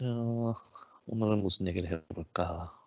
어, 오늘은 무슨 얘기를 해볼까?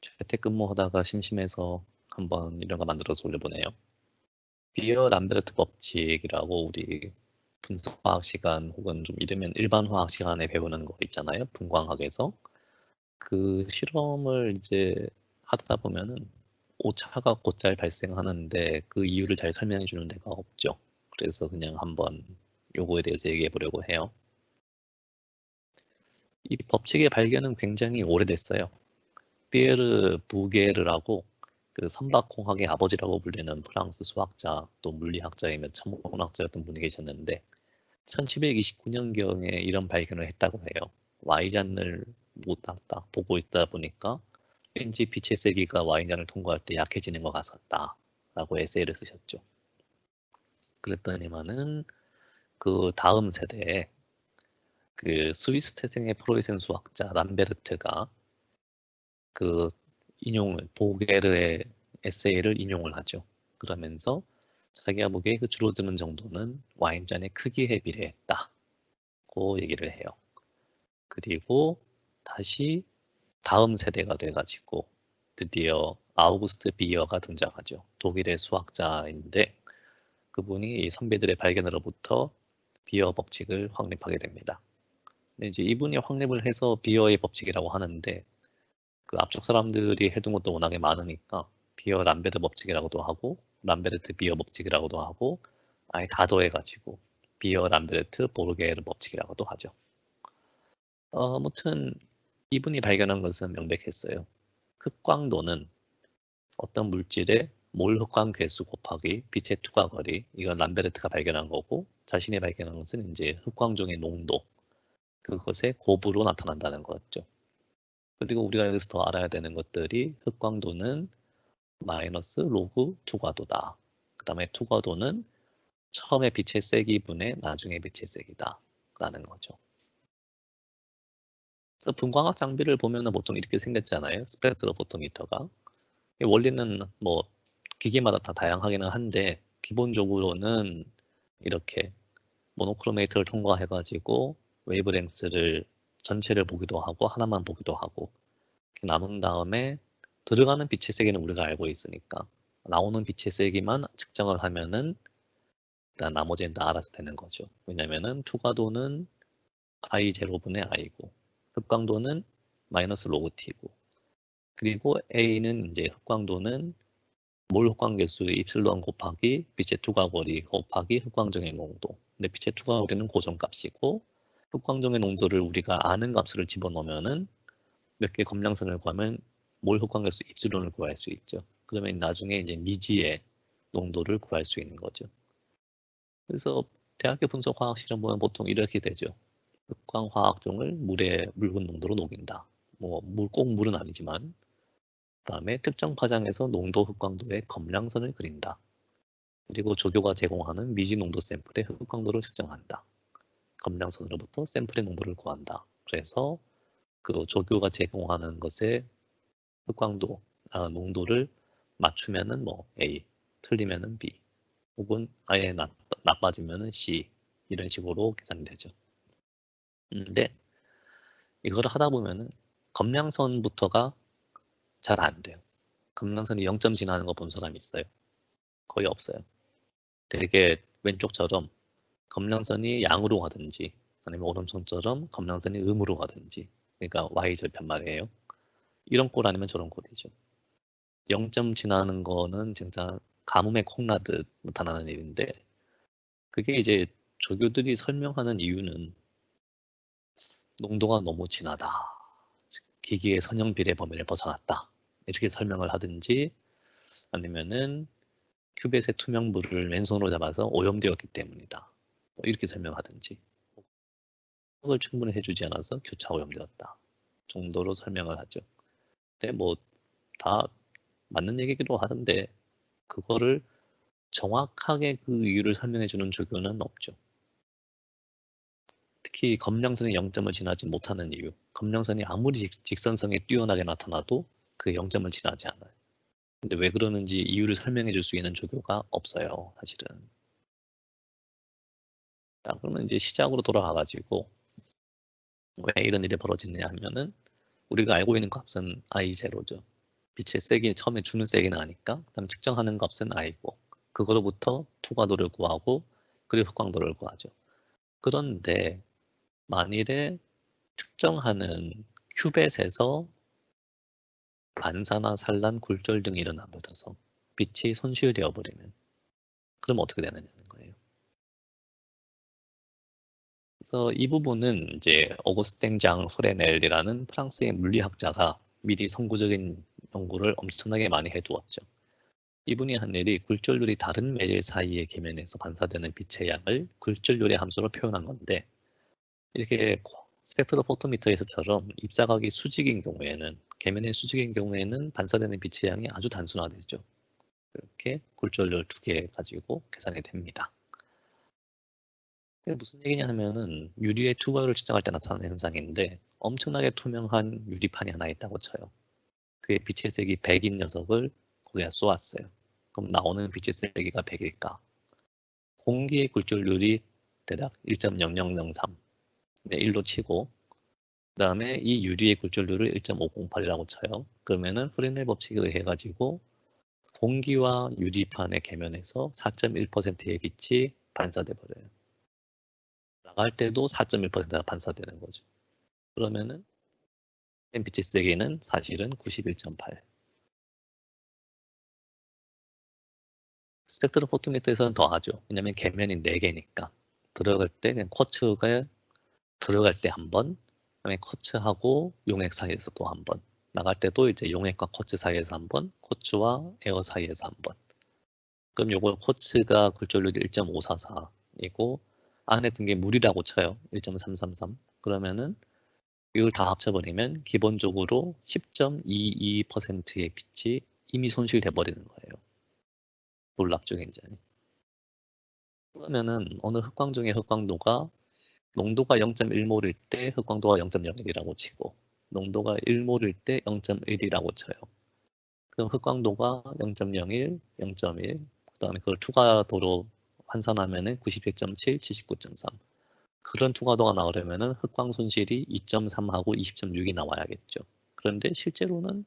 재택근무하다가 심심해서 한번 이런 거 만들어서 올려보네요. 비어 람베르트 법칙이라고 우리 분석화학 시간 혹은 좀 이르면 일반 화학 시간에 배우는 거 있잖아요. 분광학에서. 그 실험을 이제 하다 보면은 오차가 곧잘 발생하는데 그 이유를 잘 설명해 주는 데가 없죠. 그래서 그냥 한번 요거에 대해서 얘기해 보려고 해요. 이 법칙의 발견은 굉장히 오래됐어요. 피에르 부게르라고 그 선박공학의 아버지라고 불리는 프랑스 수학자 또 물리학자이며 천문학자였던 분이 계셨는데 1729년경에 이런 발견을 했다고 해요. Y잔을 못 딱 보고 있다 보니까 왠지 빛의 세기가 Y잔을 통과할 때 약해지는 것 같았다 라고 에세이를 쓰셨죠. 그랬더니만은 그 다음 세대에 그 스위스 태생의 프로이센 수학자 람베르트가 그 인용을 보게르의 에세이를 인용을 하죠. 그러면서 자기가 보기에 그 줄어드는 정도는 와인잔의 크기에 비례했다고 얘기를 해요. 그리고 다시 다음 세대가 돼가지고 드디어 아우구스트 비어가 등장하죠. 독일의 수학자인데 그분이 이 선배들의 발견으로부터 비어 법칙을 확립하게 됩니다. 근데 이제 이분이 확립을 해서 비어의 법칙이라고 하는데 그 앞쪽 사람들이 해둔 것도 워낙에 많으니까 비어 람베르트 법칙이라고도 하고 람베르트 비어 법칙이라고도 하고 아예 다 더해가지고 비어 람베르트 보르게르 법칙이라고도 하죠. 아무튼 이분이 발견한 것은 명백했어요. 흑광도는 어떤 물질의 몰 흑광 개수 곱하기 빛의 투과 거리, 이건 람베르트가 발견한 거고 자신이 발견한 것은 이제 흑광종의 농도, 그것의 곱으로 나타난다는 거였죠. 그리고 우리가 여기서 더 알아야 되는 것들이 흑광도는 마이너스 로그 투과도다. 그 다음에 투과도는 처음에 빛의 세기분의 나중에 빛의 세기다 라는 거죠. 그래서 분광학 장비를 보면 보통 이렇게 생겼잖아요. 스펙트로포토미터가. 원리는 뭐 기계마다 다 다양하기는 한데 기본적으로는 이렇게 모노크로메이트를 통과해가지고 웨이브랭스를 전체를 보기도 하고 하나만 보기도 하고 이렇게 나눈 다음에 들어가는 빛의 세기는 우리가 알고 있으니까 나오는 빛의 세기만 측정을 하면은 일단 나머지는 다 알아서 되는 거죠. 왜냐면은 투과도는 I0분의 I고 흑광도는 마이너스 로그 T고 그리고 A는 이제 흑광도는 몰 흑광 개수의 입실론 곱하기 빛의 투과거리 곱하기 흑광정의 농도. 근데 빛의 투과거리는 고정값이고 흑광정의 농도를 우리가 아는 값을 집어넣으면은 몇 개 검량선을 구하면 몰 흑광 개수 입실론을 구할 수 있죠. 그러면 나중에 이제 미지의 농도를 구할 수 있는 거죠. 그래서 대학교 분석 화학 실험 보면 보통 이렇게 되죠. 흑광 화학종을 물에 묽은 농도로 녹인다. 꼭 물은 아니지만 그다음에 특정 파장에서 농도 흑광도의 검량선을 그린다. 그리고 조교가 제공하는 미지 농도 샘플의 흑광도를 측정한다. 검량선으로부터 샘플의 농도를 구한다. 그래서 그 조교가 제공하는 것의 흑광도, 농도를 맞추면은 뭐 A, 틀리면은 B, 혹은 아예 나빠지면은 C 이런 식으로 계산이 되죠. 근데 이걸 하다 보면은 검량선부터가 잘 안 돼요. 검량선이 0점 지나는 거 본 사람 있어요? 거의 없어요. 되게 왼쪽처럼 검량선이 양으로 가든지 아니면 오른쪽처럼 검량선이 음으로 가든지 그러니까 Y절편 말이에요. 이런 꼴 아니면 저런 꼴이죠. 0점 지나는 거는 진짜 가뭄에 콩나듯 나타나는 일인데 그게 이제 조교들이 설명하는 이유는 농도가 너무 진하다. 기기의 선형 비례 범위를 벗어났다. 이렇게 설명을 하든지 아니면은 큐벳의 투명물을 왼손으로 잡아서 오염되었기 때문이다. 이렇게 설명하든지 그걸 충분히 해주지 않아서 교차 오염되었다 정도로 설명을 하죠. 근데 뭐 다 맞는 얘기기도 하던데 그거를 정확하게 그 이유를 설명해주는 조교는 없죠. 특히 검량선이 0점을 지나지 못하는 이유. 검량선이 아무리 직선성이 뛰어나게 나타나도 그 0점을 지나지 않아요. 근데 왜 그러는지 이유를 설명해 줄 수 있는 조교가 없어요. 사실은. 자, 그러면 이제 시작으로 돌아가가지고 왜 이런 일이 벌어지느냐 하면은 우리가 알고 있는 값은 I0죠. 빛의 세기 처음에 주는 세기는 아니까 그다음 측정하는 값은 I고 그거로부터 투과도를 구하고 그리고 흑광도를 구하죠. 그런데 만일에 특정하는 큐벳에서 반사나 산란, 굴절 등이 일어나버려서 빛이 손실되어 버리면 그럼 어떻게 되느냐는 거예요. 그래서 이 부분은 이제 오거스탱 장 프레넬이라는 프랑스의 물리학자가 미리 선구적인 연구를 엄청나게 많이 해두었죠. 이분이 한 일이 굴절률이 다른 매질 사이의 계면에서 반사되는 빛의 양을 굴절률의 함수로 표현한 건데 이렇게 스펙트로포토미터에서처럼 입자각이 수직인 경우에는 계면의 수직인 경우에는 반사되는 빛의 양이 아주 단순화되죠. 이렇게 굴절률 2개 가지고 계산이 됩니다. 무슨 얘기냐 하면은 유리의 투과율을 측정할 때 나타나는 현상인데 엄청나게 투명한 유리판이 하나 있다고 쳐요. 그의 빛의 색이 100인 녀석을 거기에 쏘았어요. 그럼 나오는 빛의 세기가 100일까? 공기의 굴절률이 대략 1.0003, 네, 1로 치고 그 다음에 이 유리의 굴절률을 1.508이라고 쳐요. 그러면은 프레넬 법칙에 의해 가지고 공기와 유리판의 계면에서 4.1%의 빛이 반사돼 버려요. 나갈 때도 4.1%가 반사되는 거죠. 그러면은 빛의 세기는 사실은 91.8. 스펙트로포토미터에서는 더하죠. 왜냐면 계면이 4개니까. 들어갈 때 그냥 쿼츠가 들어갈 때 한 번, 그다음에 쿼츠하고 용액 사이에서 또 한 번. 나갈 때도 이제 용액과 쿼츠 사이에서 한 번, 쿼츠와 에어 사이에서 한 번. 그럼 요거 쿼츠가 굴절률이 1.544이고 안에 든 게 물이라고 쳐요. 1.333. 그러면은 이걸 다 합쳐버리면 기본적으로 10.22%의 빛이 이미 손실돼 버리는 거예요. 놀랍죠, 굉장히. 그러면은 어느 흑광 중의 흑광도가 농도가 0.1몰일 때 흑광도가 0.01이라고 치고 농도가 1몰일 때 0.1이라고 쳐요. 그럼 흑광도가 0.01, 0.1, 그 다음에 그걸 투과도로 환산하면은 97.7, 79.3. 그런 투과도가 나오려면은 흑광 손실이 2.3하고 20.6이 나와야겠죠. 그런데 실제로는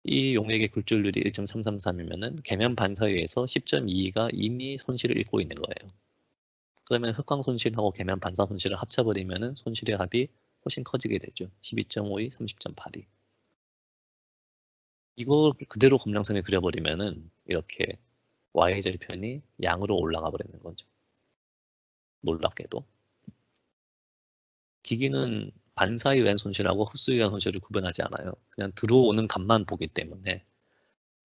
이 용액의 굴절률이 1.333이면은 계면 반사에 의해서 10.2가 이미 손실을 입고 있는 거예요. 그러면 흑광 손실하고 계면 반사 손실을 합쳐버리면은 손실의 합이 훨씬 커지게 되죠. 12.52, 30.82. 이거 그대로 검량선을 그려버리면은 이렇게 y절편이 양으로 올라가 버리는 거죠. 놀랍게도. 기기는 반사에 의한 손실하고 흡수에 의한 손실을 구분하지 않아요. 그냥 들어오는 값만 보기 때문에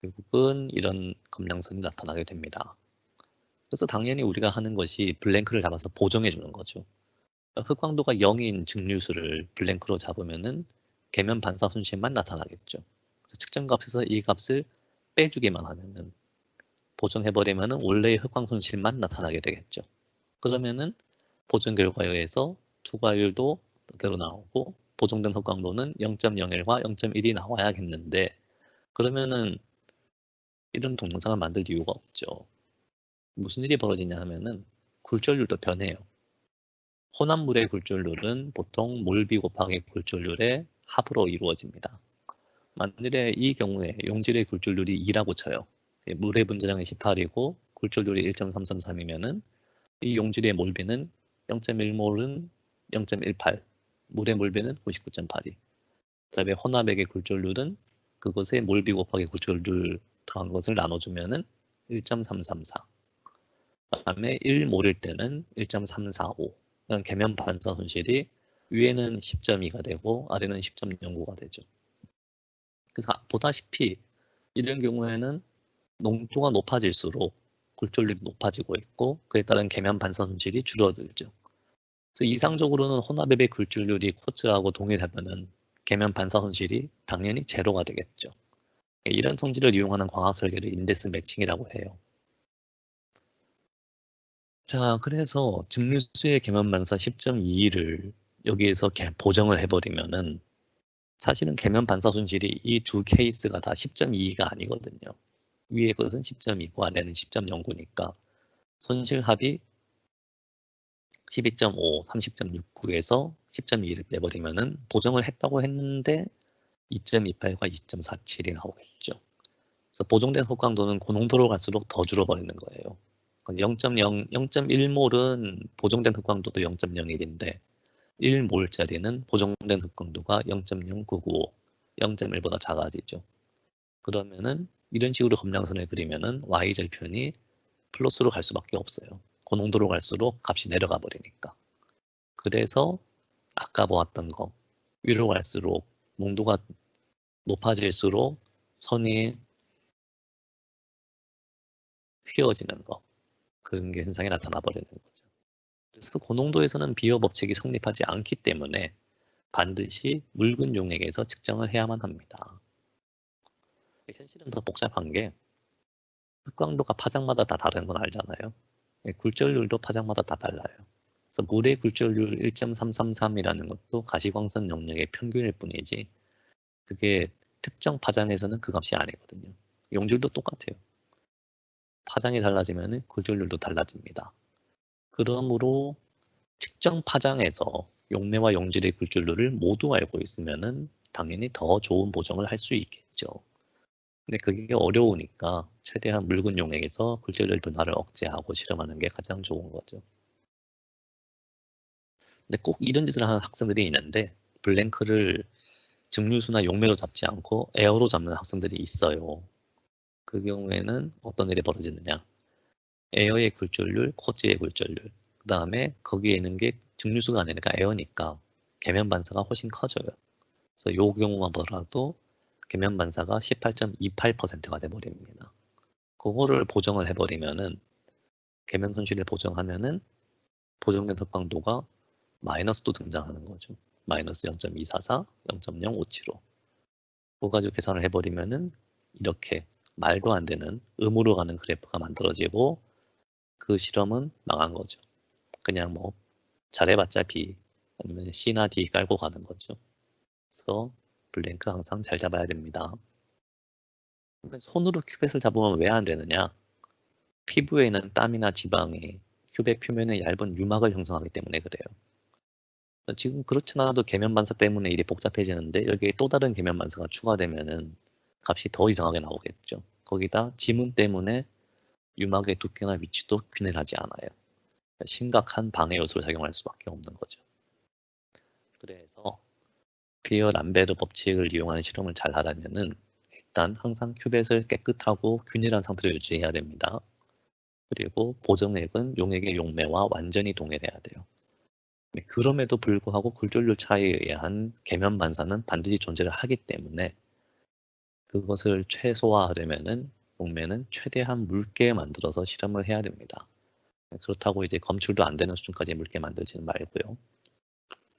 결국은 이런 검량선이 나타나게 됩니다. 그래서 당연히 우리가 하는 것이 블랭크를 잡아서 보정해 주는 거죠. 흑광도가 0인 증류수를 블랭크로 잡으면은 계면 반사 손실만 나타나겠죠. 그래서 측정값에서 이 값을 빼주기만 하면은 보정해버리면은 원래의 흑광 손실만 나타나게 되겠죠. 그러면은 보정 결과에 의해서 투과율도 그대로 나오고 보정된 흑광도는 0.01과 0.1이 나와야겠는데 그러면은 이런 동영상을 만들 이유가 없죠. 무슨 일이 벌어지냐 하면은 굴절률도 변해요. 혼합물의 굴절률은 보통 몰비 곱하기 굴절률의 합으로 이루어집니다. 만일에 이 경우에 용질의 굴절률이 2라고 쳐요. 물의 분자량이 18이고 굴절률이 1.333이면은 이 용질의 몰비는 0.1몰은 0.18, 물의 몰비는 99.82. 그다음에 혼합액의 굴절률은 그것의 몰비 곱하기 굴절률 더한 것을 나눠주면은 1.334. 그다음에 1몰일 때는 1.345. 계면 반사 손실이 위에는 10.2가 되고 아래는 10.09가 되죠. 그래서 보다시피 이런 경우에는 농도가 높아질수록 굴절률이 높아지고 있고 그에 따른 계면 반사 손실이 줄어들죠. 그래서 이상적으로는 혼합액의 굴절률이 쿼츠하고 동일하면은 계면 반사 손실이 당연히 제로가 되겠죠. 이런 성질을 이용하는 광학 설계를 인데스 매칭이라고 해요. 자, 그래서 증류수의 계면 반사 10.22를 여기에서 보정을 해버리면은 사실은 계면 반사 손실이 이 두 케이스가 다 10.22가 아니거든요. 위에 것은 10.2고 아래는 10.09니까 손실 합이 12.5, 30.69에서 10.2를 빼버리면은 보정을 했다고 했는데 2.28과 2.47이 나오겠죠. 그래서 보정된 흑광도는 고농도로 갈수록 더 줄어버리는 거예요. 0.0, 0.1몰은 보정된 흑광도도 0.01인데 1몰짜리는 보정된 흑광도가 0.0995, 0.1보다 작아지죠. 그러면은 이런 식으로 검량선을 그리면은 y절편이 플러스로 갈 수밖에 없어요. 고농도로 갈수록 값이 내려가 버리니까. 그래서 아까 보았던 거 위로 갈수록 농도가 높아질수록 선이 휘어지는 거, 그런 게 현상이 나타나 버리는 거죠. 그래서 고농도에서는 비교 법칙이 성립하지 않기 때문에 반드시 묽은 용액에서 측정을 해야만 합니다. 현실은 더 복잡한 게 흑광도가 파장마다 다 다른 건 알잖아요. 굴절률도 파장마다 다 달라요. 그래서 물의 굴절률 1.333이라는 것도 가시광선 영역의 평균일 뿐이지 그게 특정 파장에서는 그 값이 아니거든요. 용질도 똑같아요. 파장이 달라지면 굴절률도 달라집니다. 그러므로 특정 파장에서 용매와 용질의 굴절률을 모두 알고 있으면 당연히 더 좋은 보정을 할 수 있겠죠. 근데 그게 어려우니까 최대한 묽은 용액에서 굴절률 변화를 억제하고 실험하는 게 가장 좋은 거죠. 근데 꼭 이런 짓을 하는 학생들이 있는데 블랭크를 증류수나 용매로 잡지 않고 에어로 잡는 학생들이 있어요. 그 경우에는 어떤 일이 벌어지느냐. 에어의 굴절률, 코지의 굴절률, 그 다음에 거기에 있는 게 증류수가 아니니까 에어니까 계면 반사가 훨씬 커져요. 그래서 이 경우만 보더라도 계면 반사가 18.28%가 돼버립니다. 그거를 보정을 해버리면은 계면 손실을 보정하면은 보정된 흑광도가 마이너스도 등장하는 거죠. 마이너스 0.244, 0.0575. 그거 가지고 계산을 해버리면은 이렇게 말도 안 되는 음으로 가는 그래프가 만들어지고 그 실험은 망한 거죠. 그냥 뭐 잘해봤자 B 아니면 C나 D 깔고 가는 거죠. 그래서 블랭크 항상 잘 잡아야 됩니다. 손으로 큐벳을 잡으면 왜 안 되느냐? 피부에 있는 땀이나 지방이 큐벳 표면에 얇은 유막을 형성하기 때문에 그래요. 지금 그렇진 않아도 계면 반사 때문에 일이 복잡해지는데 여기에 또 다른 계면 반사가 추가되면은 값이 더 이상하게 나오겠죠. 거기다 지문 때문에 유막의 두께나 위치도 균일하지 않아요. 심각한 방해 요소를 작용할 수밖에 없는 거죠. 그래서 비어 람베르 법칙을 이용한 실험을 잘 하려면은 일단 항상 큐벳을 깨끗하고 균일한 상태로 유지해야 됩니다. 그리고 보정액은 용액의 용매와 완전히 동일해야 돼요. 그럼에도 불구하고 굴절률 차이에 의한 계면 반사는 반드시 존재를 하기 때문에 그것을 최소화하려면은 용매는 최대한 묽게 만들어서 실험을 해야 됩니다. 그렇다고 이제 검출도 안 되는 수준까지 묽게 만들지는 말고요.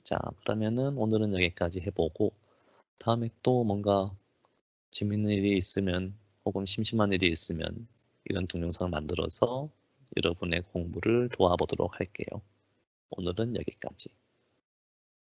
자, 그러면은 오늘은 여기까지 해보고 다음에 또 뭔가 재밌는 일이 있으면 혹은 심심한 일이 있으면 이런 동영상을 만들어서 여러분의 공부를 도와보도록 할게요. 오늘은 여기까지.